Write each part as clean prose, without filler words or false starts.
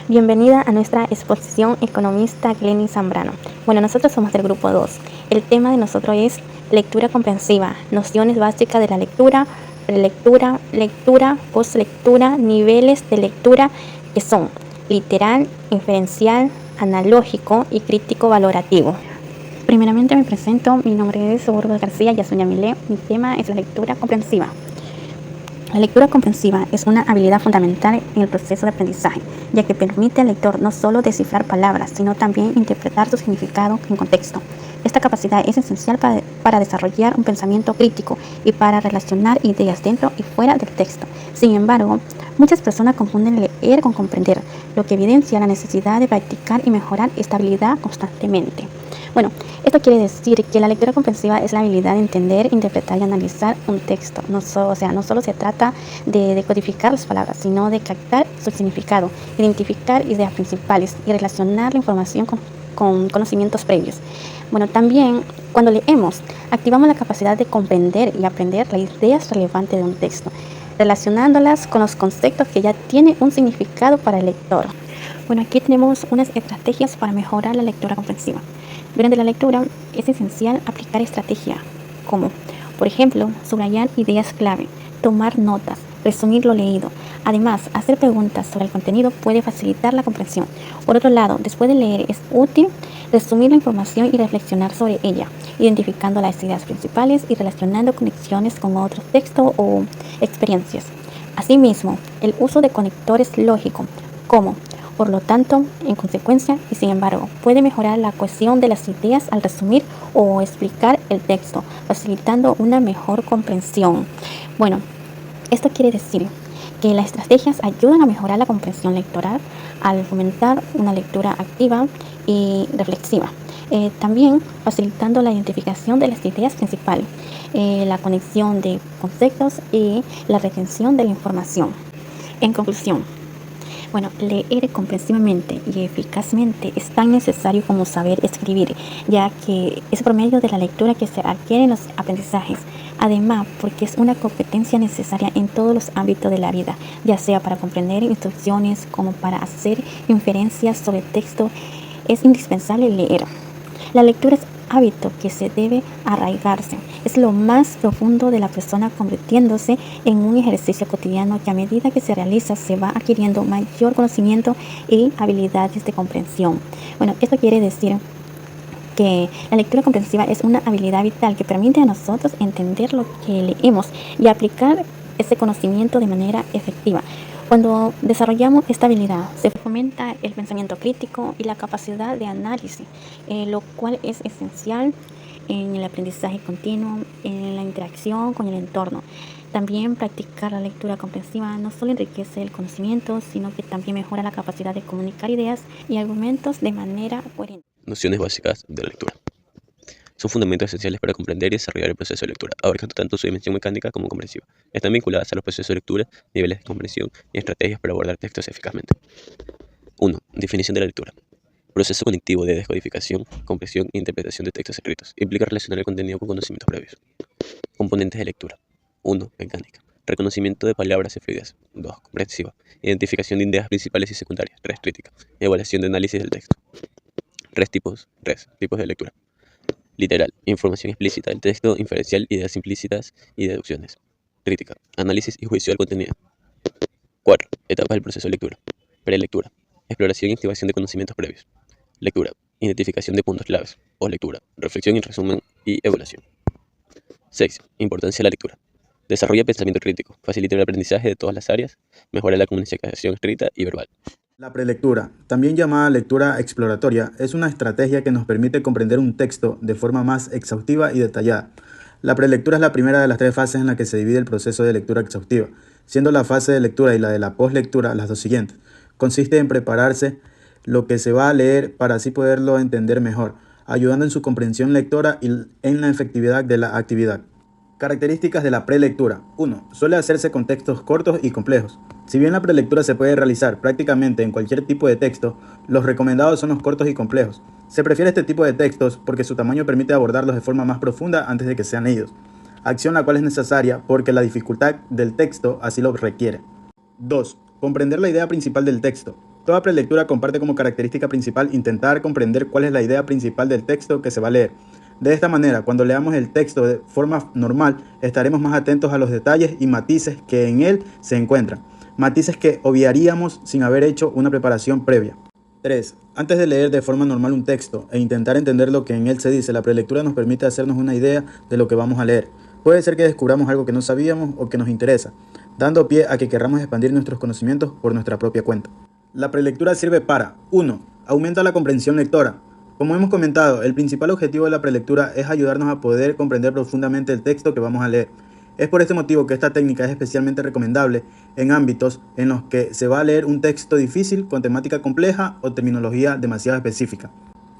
Bienvenida a nuestra exposición Economista Glenny Zambrano. Bueno, nosotros somos del grupo 2. El tema de nosotros es lectura comprensiva, nociones básicas de la lectura, prelectura, lectura, postlectura, niveles de lectura que son literal, inferencial, analógico y crítico valorativo. Primeramente me presento, mi nombre es Burgos García Yasuña Milé, mi tema es la lectura comprensiva. La lectura comprensiva es una habilidad fundamental en el proceso de aprendizaje, ya que permite al lector no solo descifrar palabras, sino también interpretar su significado en contexto. Esta capacidad es esencial para desarrollar un pensamiento crítico y para relacionar ideas dentro y fuera del texto. Sin embargo, muchas personas confunden leer con comprender, lo que evidencia la necesidad de practicar y mejorar esta habilidad constantemente. Bueno, esto quiere decir que la lectura comprensiva es la habilidad de entender, interpretar y analizar un texto. No solo se trata de decodificar las palabras, sino de captar su significado, identificar ideas principales y relacionar la información con conocimientos previos. Bueno, también cuando leemos, activamos la capacidad de comprender y aprender las ideas relevantes de un texto, relacionándolas con los conceptos que ya tienen un significado para el lector. Bueno, aquí tenemos unas estrategias para mejorar la lectura comprensiva. Durante la lectura es esencial aplicar estrategias como, por ejemplo, subrayar ideas clave, tomar notas, resumir lo leído. Además, hacer preguntas sobre el contenido puede facilitar la comprensión. Por otro lado, después de leer es útil resumir la información y reflexionar sobre ella, identificando las ideas principales y relacionando conexiones con otros textos o experiencias. Asimismo, el uso de conectores lógicos, como por lo tanto, en consecuencia, y sin embargo, puede mejorar la cohesión de las ideas al resumir o explicar el texto, facilitando una mejor comprensión. Bueno, esto quiere decir que las estrategias ayudan a mejorar la comprensión lectoral al fomentar una lectura activa y reflexiva. También facilitando la identificación de las ideas principales, la conexión de conceptos y la retención de la información. En conclusión, bueno, leer comprensivamente y eficazmente es tan necesario como saber escribir, ya que es por medio de la lectura que se adquieren los aprendizajes. Además, porque es una competencia necesaria en todos los ámbitos de la vida, ya sea para comprender instrucciones como para hacer inferencias sobre texto, es indispensable leer. La lectura es hábito que se debe arraigarse. Es lo más profundo de la persona, convirtiéndose en un ejercicio cotidiano que a medida que se realiza se va adquiriendo mayor conocimiento y habilidades de comprensión. Bueno, esto quiere decir que la lectura comprensiva es una habilidad vital que permite a nosotros entender lo que leemos y aplicar ese conocimiento de manera efectiva. Cuando desarrollamos esta habilidad, se fomenta el pensamiento crítico y la capacidad de análisis, lo cual es esencial en el aprendizaje continuo, en la interacción con el entorno. También practicar la lectura comprensiva no solo enriquece el conocimiento, sino que también mejora la capacidad de comunicar ideas y argumentos de manera coherente. Nociones básicas de la lectura. Son fundamentos esenciales para comprender y desarrollar el proceso de lectura, abarcando tanto su dimensión mecánica como comprensiva. Están vinculadas a los procesos de lectura, niveles de comprensión y estrategias para abordar textos eficazmente. 1. Definición de la lectura. Proceso cognitivo de descodificación, comprensión e interpretación de textos escritos. Implica relacionar el contenido con conocimientos previos. Componentes de lectura. 1. Mecánica. Reconocimiento de palabras y fluidez. 2. Comprensiva. Identificación de ideas principales y secundarias. 3. Crítica. Evaluación de análisis del texto. 3 tipos de lectura. Literal, información explícita del texto, inferencial, ideas implícitas y deducciones. Crítica, análisis y juicio del contenido. 4. Etapas del proceso de lectura. Prelectura, exploración y activación de conocimientos previos. Lectura, identificación de puntos claves. Lectura, reflexión y resumen y evaluación. 6. Importancia de la lectura. Desarrolla pensamiento crítico, facilita el aprendizaje de todas las áreas, mejora la comunicación escrita y verbal. La prelectura, también llamada lectura exploratoria, es una estrategia que nos permite comprender un texto de forma más exhaustiva y detallada. La prelectura es la primera de las 3 fases en la que se divide el proceso de lectura exhaustiva, siendo la fase de lectura y la de la postlectura las dos siguientes. Consiste en prepararse lo que se va a leer para así poderlo entender mejor, ayudando en su comprensión lectora y en la efectividad de la actividad. Características de la prelectura. 1. Suele hacerse con textos cortos y complejos. Si bien la prelectura se puede realizar prácticamente en cualquier tipo de texto, los recomendados son los cortos y complejos. Se prefiere este tipo de textos porque su tamaño permite abordarlos de forma más profunda antes de que sean leídos. Acción la cual es necesaria porque la dificultad del texto así lo requiere. 2. Comprender la idea principal del texto. Toda prelectura comparte como característica principal intentar comprender cuál es la idea principal del texto que se va a leer. De esta manera, cuando leamos el texto de forma normal, estaremos más atentos a los detalles y matices que en él se encuentran, matices que obviaríamos sin haber hecho una preparación previa. 3. Antes de leer de forma normal un texto e intentar entender lo que en él se dice, la prelectura nos permite hacernos una idea de lo que vamos a leer. Puede ser que descubramos algo que no sabíamos o que nos interesa, dando pie a que queramos expandir nuestros conocimientos por nuestra propia cuenta. La prelectura sirve para 1. Aumenta la comprensión lectora. Como hemos comentado, el principal objetivo de la prelectura es ayudarnos a poder comprender profundamente el texto que vamos a leer. Es por este motivo que esta técnica es especialmente recomendable en ámbitos en los que se va a leer un texto difícil con temática compleja o terminología demasiado específica.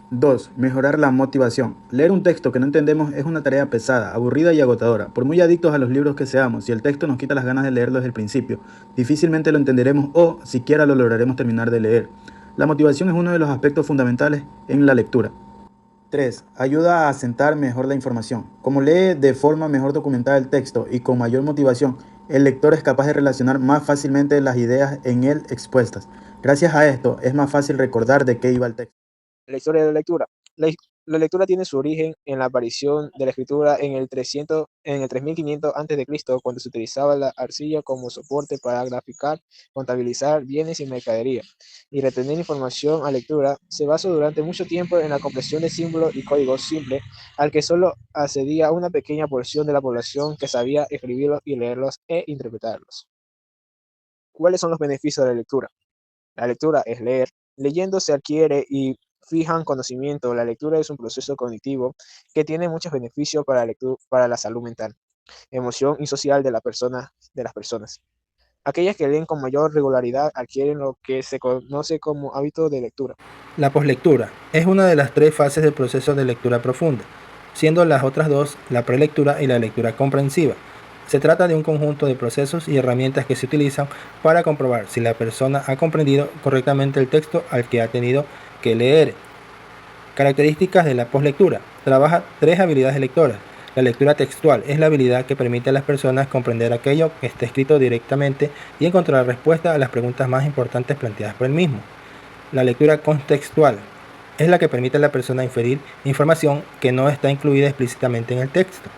2. Mejorar la motivación. Leer un texto que no entendemos es una tarea pesada, aburrida y agotadora. Por muy adictos a los libros que seamos, si el texto nos quita las ganas de leerlo desde el principio, difícilmente lo entenderemos o siquiera lo lograremos terminar de leer. La motivación es uno de los aspectos fundamentales en la lectura. 3. Ayuda a asentar mejor la información. Como lee de forma mejor documentada el texto y con mayor motivación, el lector es capaz de relacionar más fácilmente las ideas en él expuestas. Gracias a esto, es más fácil recordar de qué iba el texto. La historia de la lectura. La lectura tiene su origen en la aparición de la escritura en el 3500 a.C., cuando se utilizaba la arcilla como soporte para graficar, contabilizar bienes y mercadería, y retener información a lectura. Se basó durante mucho tiempo en la comprensión de símbolos y códigos simples, al que solo accedía una pequeña porción de la población que sabía escribirlos y leerlos e interpretarlos. ¿Cuáles son los beneficios de la lectura? La lectura es leer. Leyendo se adquiere y fijan conocimiento. La lectura es un proceso cognitivo que tiene muchos beneficios para la salud mental, emoción y social de las personas. Aquellas que leen con mayor regularidad adquieren lo que se conoce como hábito de lectura. La poslectura es una de las 3 fases del proceso de lectura profunda, siendo las otras 2 la prelectura y la lectura comprensiva. Se trata de un conjunto de procesos y herramientas que se utilizan para comprobar si la persona ha comprendido correctamente el texto al que ha tenido que leer. Características de la poslectura. Trabaja 3 habilidades lectoras. La lectura textual es la habilidad que permite a las personas comprender aquello que está escrito directamente y encontrar respuesta a las preguntas más importantes planteadas por el mismo. La lectura contextual es la que permite a la persona inferir información que no está incluida explícitamente en el texto.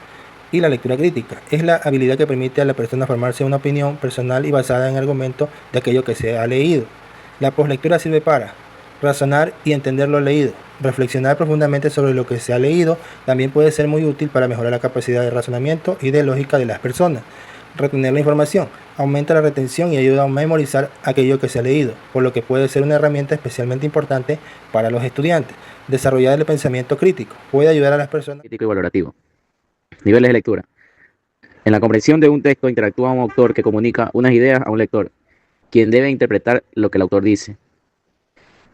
Y la lectura crítica es la habilidad que permite a la persona formarse una opinión personal y basada en argumentos de aquello que se ha leído. La poslectura sirve para razonar y entender lo leído. Reflexionar profundamente sobre lo que se ha leído también puede ser muy útil para mejorar la capacidad de razonamiento y de lógica de las personas. Retener la información aumenta la retención y ayuda a memorizar aquello que se ha leído, por lo que puede ser una herramienta especialmente importante para los estudiantes. Desarrollar el pensamiento crítico puede ayudar a las personas. Crítico y valorativo. Niveles de lectura. En la comprensión de un texto interactúa un autor que comunica unas ideas a un lector, quien debe interpretar lo que el autor dice.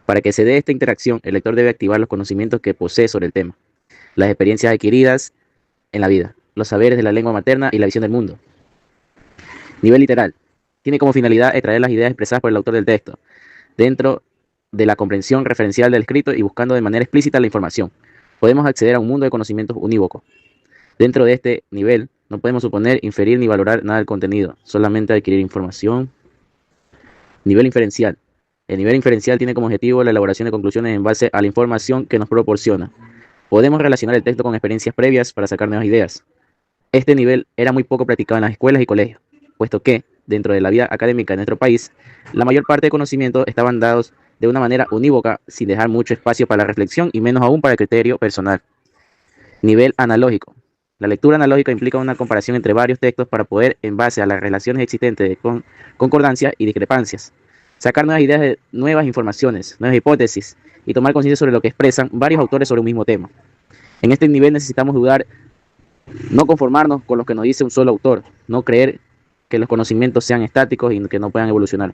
Para que se dé esta interacción, el lector debe activar los conocimientos que posee sobre el tema, las experiencias adquiridas en la vida, los saberes de la lengua materna y la visión del mundo. Nivel literal. Tiene como finalidad extraer las ideas expresadas por el autor del texto, dentro de la comprensión referencial del escrito y buscando de manera explícita la información. Podemos acceder a un mundo de conocimientos unívoco. Dentro de este nivel, no podemos suponer, inferir ni valorar nada del contenido, solamente adquirir información. Nivel inferencial. El nivel inferencial tiene como objetivo la elaboración de conclusiones en base a la información que nos proporciona. Podemos relacionar el texto con experiencias previas para sacar nuevas ideas. Este nivel era muy poco practicado en las escuelas y colegios, puesto que, dentro de la vida académica de nuestro país, la mayor parte de conocimientos estaban dados de una manera unívoca, sin dejar mucho espacio para la reflexión y menos aún para el criterio personal. Nivel analógico. La lectura analógica implica una comparación entre varios textos para poder, en base a las relaciones existentes de concordancias y discrepancias, sacar nuevas ideas, nuevas informaciones, nuevas hipótesis y tomar conciencia sobre lo que expresan varios autores sobre un mismo tema. En este nivel necesitamos dudar, no conformarnos con lo que nos dice un solo autor, no creer que los conocimientos sean estáticos y que no puedan evolucionar.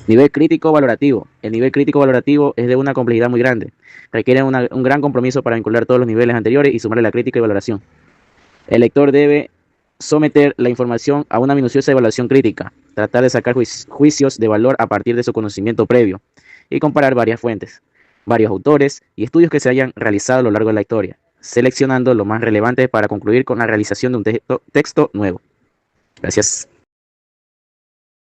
Nivel crítico valorativo. El nivel crítico valorativo es de una complejidad muy grande. Requiere un gran compromiso para vincular todos los niveles anteriores y sumarle la crítica y valoración. El lector debe someter la información a una minuciosa evaluación crítica, tratar de sacar juicios de valor a partir de su conocimiento previo y comparar varias fuentes, varios autores y estudios que se hayan realizado a lo largo de la historia, seleccionando lo más relevante para concluir con la realización de un texto nuevo. Gracias.